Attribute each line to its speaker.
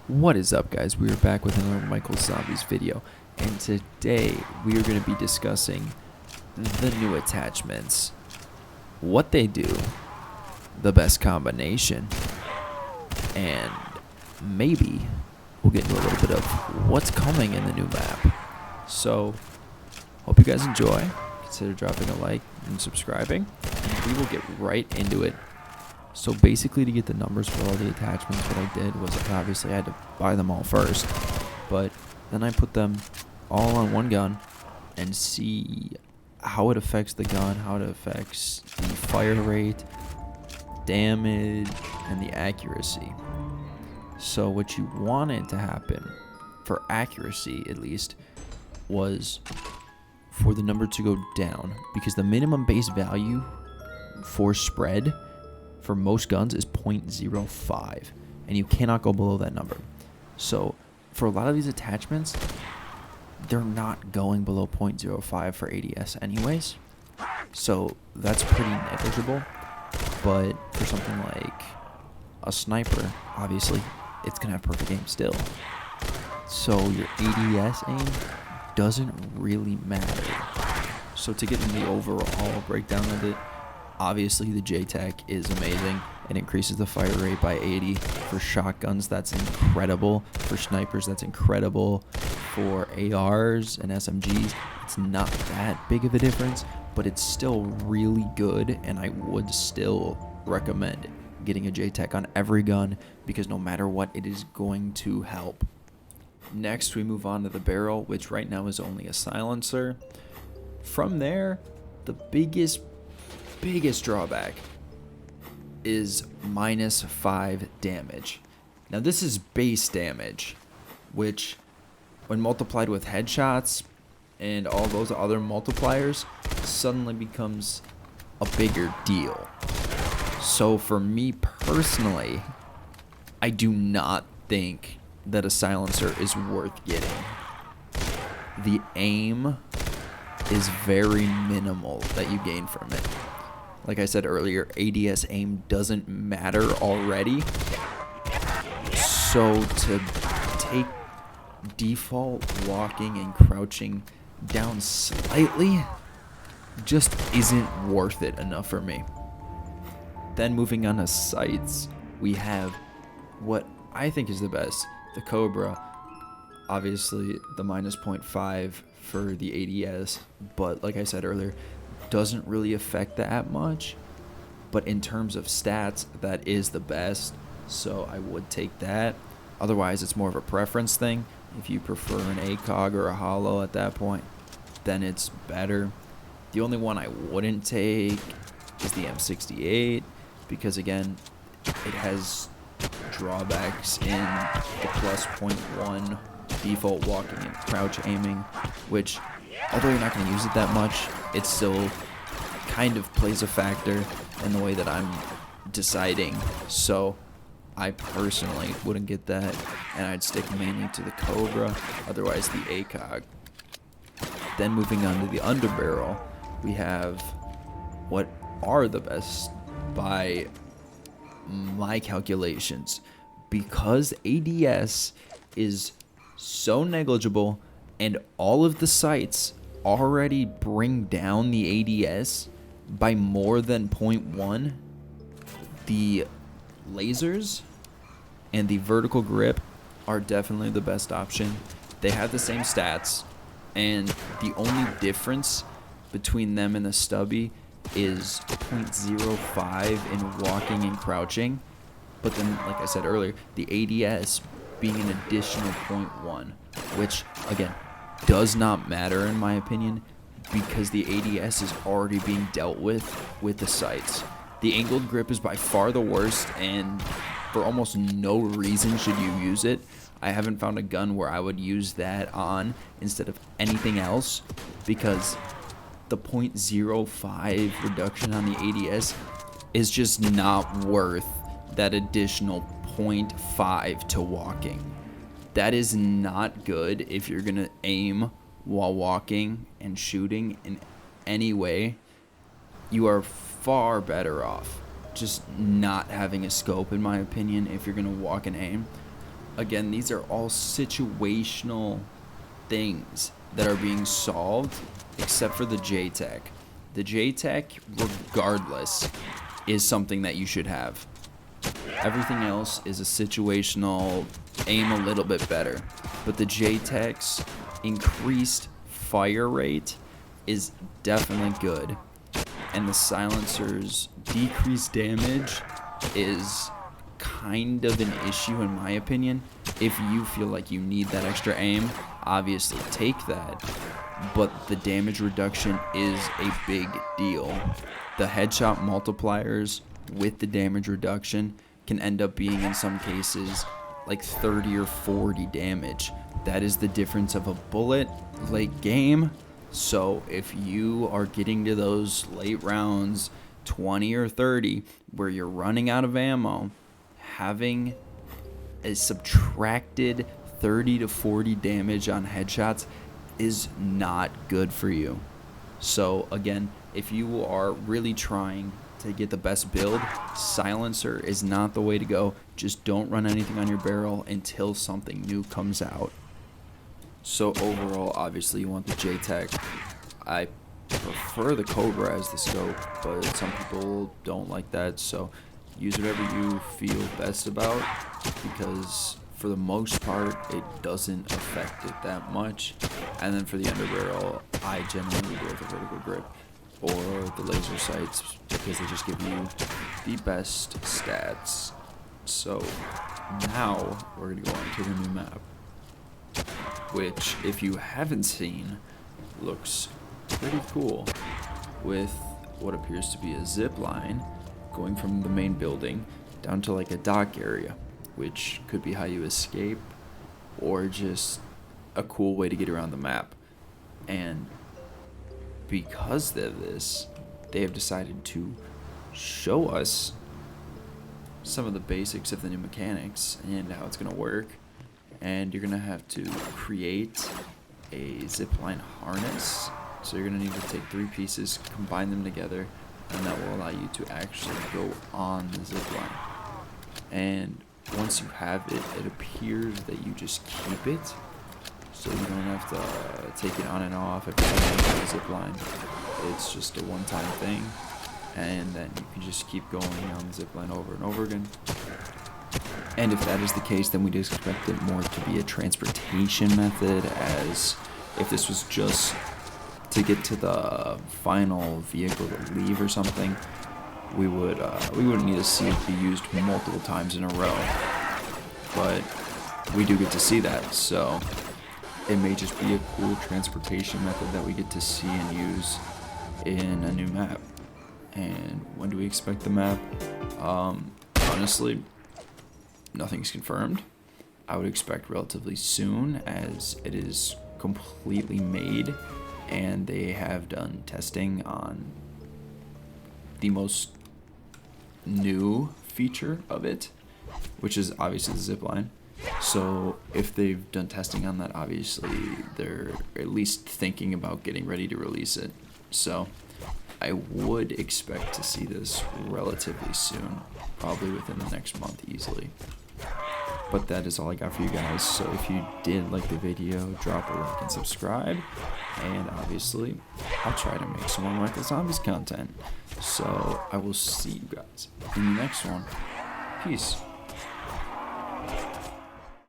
Speaker 1: What is up, guys? We are back with another Michael Zombies video, and today we are going to be discussing the new attachments, what they do, the best combination, and maybe we'll get into a little bit of what's coming in the new map. So, hope you guys enjoy. Consider dropping a like and subscribing, and we will get right into it. So basically, to get the numbers for all the attachments, what I did was obviously I had to buy them all first, but then I put them all on one gun and see how it affects the gun, how it affects the fire rate, damage, and the accuracy. So what you wanted to happen, for accuracy at least, was for the number to go down, because the minimum base value for spread for most guns is 0.05, and you cannot go below that number. So for a lot of these attachments, they're not going below 0.05 for ADS anyways, so that's pretty negligible. But for something like a sniper, obviously it's gonna have perfect aim still, so your ADS aim doesn't really matter. So to get in the overall breakdown of it, obviously the JTAC is amazing. It increases the fire rate by 80. For shotguns, that's incredible. For snipers, that's incredible. For ARs and SMGs, it's not that big of a difference, but it's still really good, and I would still recommend getting a JTAC on every gun, because no matter what, it is going to help. Next, we move on to the barrel, which right now is only a silencer. From there, the biggest drawback is -5 damage. Now this is base damage, which when multiplied with headshots and all those other multipliers suddenly becomes a bigger deal. So for me personally, I do not think that a silencer is worth getting. The aim is very minimal that you gain from it. Like I said earlier, ADS aim doesn't matter already. So to take default walking and crouching down slightly just isn't worth it enough for me. Then moving on to sights, we have what I think is the best, the Cobra. Obviously the -0.5 for the ADS, but like I said earlier, doesn't really affect that much. But in terms of stats, that is the best, so I would take that. Otherwise, it's more of a preference thing. If you prefer an ACOG or a holo at that point, then it's better. The only one I wouldn't take is the M68, because again, it has drawbacks in the +0.1 default walking and crouch aiming, which, although you're not going to use it that much, it still kind of plays a factor in the way that I'm deciding. So I personally wouldn't get that, and I'd stick mainly to the Cobra, otherwise the ACOG. Then moving on to the underbarrel, we have what are the best by my calculations, because ADS is so negligible and all of the sights already bring down the ADS by more than 0.1. The lasers and the vertical grip are definitely the best option. They have the same stats, and the only difference between them and the stubby is 0.05 in walking and crouching. But then, like I said earlier, the ADS being an additional 0.1, which again does not matter in my opinion, because the ADS is already being dealt with the sights. The angled grip is by far the worst, and for almost no reason should you use it. I haven't found a gun where I would use that on instead of anything else, because the 0.05 reduction on the ADS is just not worth that additional 0.5 to walking. That is not good if you're gonna aim while walking and shooting in any way. You are far better off just not having a scope, in my opinion, if you're gonna walk and aim. again, these are all situational things that are being solved, except for the JTAC. The JTAC, regardless, is something that you should have. Everything else is a situational, aim a little bit better. But the JTAC's increased fire rate is definitely good. And the silencer's decreased damage is kind of an issue in my opinion. If you feel like you need that extra aim, obviously take that. But the damage reduction is a big deal. The headshot multipliers with the damage reduction can end up being, in some cases, like 30 or 40 damage. That is the difference of a bullet late game. So if you are getting to those late rounds, 20 or 30, where you're running out of ammo, having a subtracted 30 to 40 damage on headshots is not good for you. So again, if you are really trying to get the best build, silencer is not the way to go. Just don't run anything on your barrel until something new comes out. So overall, obviously you want the JTAC. I prefer the Cobra as the scope, but some people don't like that, so use whatever you feel best about, because for the most part it doesn't affect it that much. And then for the underbarrel, I generally go with the vertical grip or the laser sights, because they just give you the best stats. So now we're gonna go on to the new map, which, if you haven't seen, looks pretty cool, with what appears to be a zip line going from the main building down to like a dock area, which could be how you escape or just a cool way to get around the map. And because of this, they have decided to show us some of the basics of the new mechanics and how it's going to work. And you're going to have to create a zipline harness. So you're going to need to take 3 pieces, combine them together, and that will allow you to actually go on the zipline. And once you have it, it appears that you just keep it, so you don't have to take it on and off every time you go on the zipline. It's just a one-time thing, and then you can just keep going on the zipline over and over again. And if that is the case, then we'd expect it more to be a transportation method, as if this was just to get to the final vehicle to leave or something, we wouldn't need to see it be used multiple times in a row. But we do get to see that, so it may just be a cool transportation method that we get to see and use in a new map. And when do we expect the map? Honestly, nothing's confirmed. I would expect relatively soon, as it is completely made and they have done testing on the most new feature of it, which is obviously the zipline. So if they've done testing on that, obviously they're at least thinking about getting ready to release it. So I would expect to see this relatively soon, probably within the next month easily. But that is all I got for you guys. So if you did like the video, drop a like and subscribe. And obviously, I'll try to make some more Michael Zombies content. So I will see you guys in the next one. Peace.